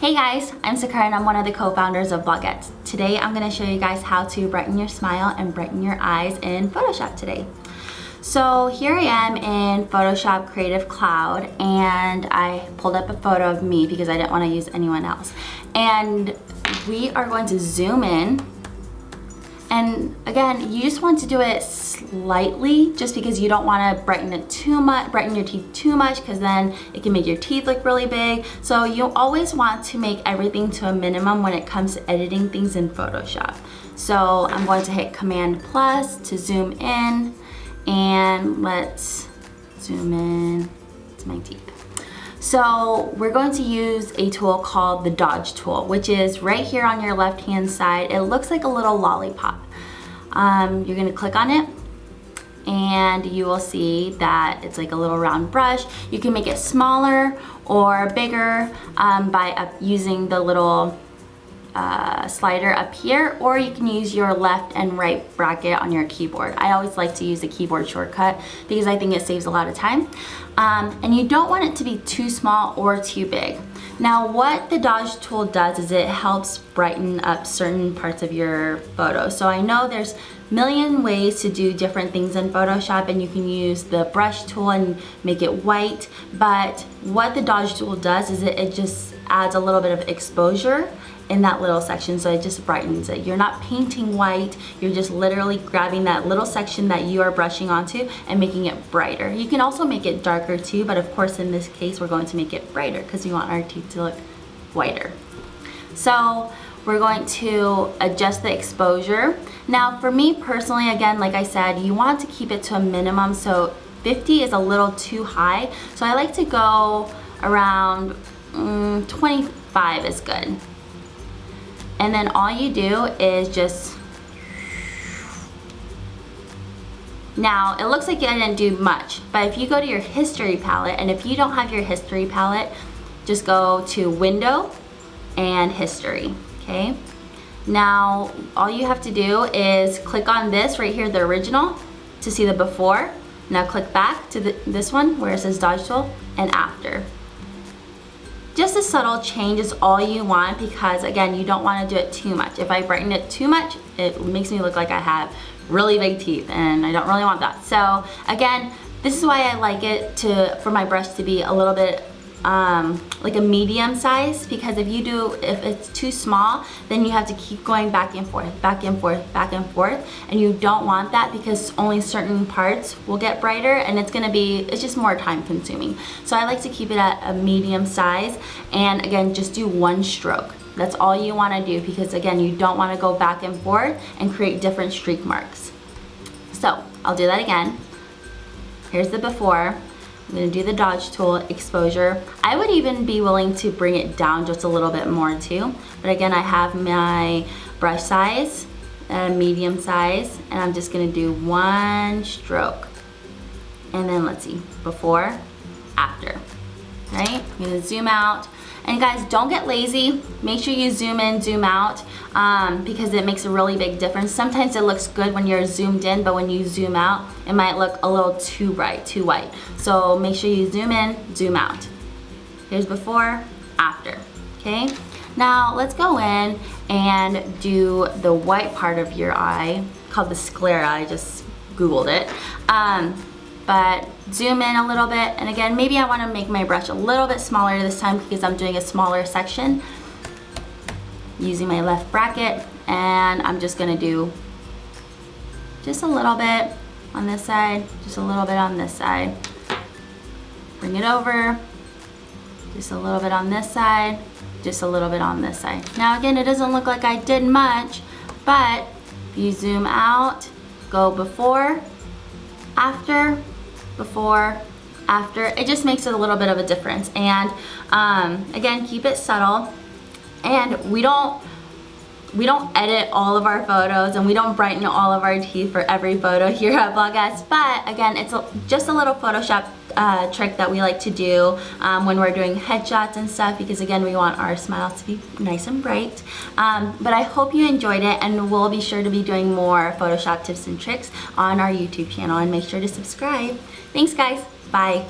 Hey guys, I'm Sakura and I'm one of the co-founders of Bloguettes. Today I'm going to show you guys how to brighten your smile and brighten your eyes in Photoshop today. So here I am in Photoshop Creative Cloud and I pulled up a photo of me because I didn't want to use anyone else. And we are going to zoom in. And again, you just want to do it slightly just because you don't want to brighten it too much, brighten your teeth too much, because then it can make your teeth look really big. So you always want to make everything to a minimum when it comes to editing things in Photoshop. So I'm going to hit Command plus to zoom in, and let's zoom in to my teeth. So we're going to use a tool called the dodge tool, which is right here on your left hand side. It looks like a little lollipop. You're going to click on it and you will see that it's like a little round brush. You can make it smaller or bigger by using the little slider up here, or you can use your left and right bracket on your keyboard. I always like to use the keyboard shortcut because I think it saves a lot of time. And you don't want it to be too small or too big. Now what the dodge tool does is it helps brighten up certain parts of your photo. So I know there's a million ways to do different things in Photoshop, and you can use the brush tool and make it white, but what the dodge tool does is it just adds a little bit of exposure in that little section, so it just brightens it. You're not painting white, you're just literally grabbing that little section that you are brushing onto and making it brighter. You can also make it darker too, but of course in this case we're going to make it brighter because we want our teeth to look whiter. So we're going to adjust the exposure. Now for me personally, again, like I said, you want to keep it to a minimum, so 50 is a little too high, so I like to go around 25 is good. And then all you do is just, now it looks like I didn't do much, but if you go to your history palette, and if you don't have your history palette, just go to Window and History, okay? Now all you have to do is click on this right here, the original, to see the before. Now click back to this one where it says dodge tool and after. Just a subtle change is all you want, because again, you don't want to do it too much. If I brighten it too much, it makes me look like I have really big teeth, and I don't really want that. So again, this is why I like it for my brush to be a little bit like a medium size, because if it's too small, then you have to keep going back and forth, back and forth, back and forth, and you don't want that because only certain parts will get brighter, and it's just more time consuming. So I like to keep it at a medium size, and again, just do one stroke. That's all you want to do, because again, you don't want to go back and forth and create different streak marks. So I'll do that again. Here's the before. I'm going to do the dodge tool, exposure. I would even be willing to bring it down just a little bit more too. But again, I have my brush size, medium size, and I'm just going to do one stroke. And then let's see, before, after, right? I'm going to zoom out. And guys, don't get lazy. Make sure you zoom in, zoom out, because it makes a really big difference. Sometimes it looks good when you're zoomed in, but when you zoom out, it might look a little too bright, too white. So make sure you zoom in, zoom out. Here's before, after, okay? Now let's go in and do the white part of your eye, called the sclera. I just Googled it. But zoom in a little bit, and again, maybe I want to make my brush a little bit smaller this time because I'm doing a smaller section. Using my left bracket, and I'm just going to do just a little bit on this side, just a little bit on this side. Bring it over, just a little bit on this side, just a little bit on this side. Now again, it doesn't look like I did much, but if you zoom out, go before, after, before, after, it just makes it a little bit of a difference. And again, keep it subtle. And we don't edit all of our photos, and we don't brighten all of our teeth for every photo here at Bloguettes, but again, it's just a little Photoshop trick that we like to do when we're doing headshots and stuff, because again, we want our smiles to be nice and bright. But I hope you enjoyed it, and we'll be sure to be doing more Photoshop tips and tricks on our YouTube channel, and make sure to subscribe. Thanks guys, bye.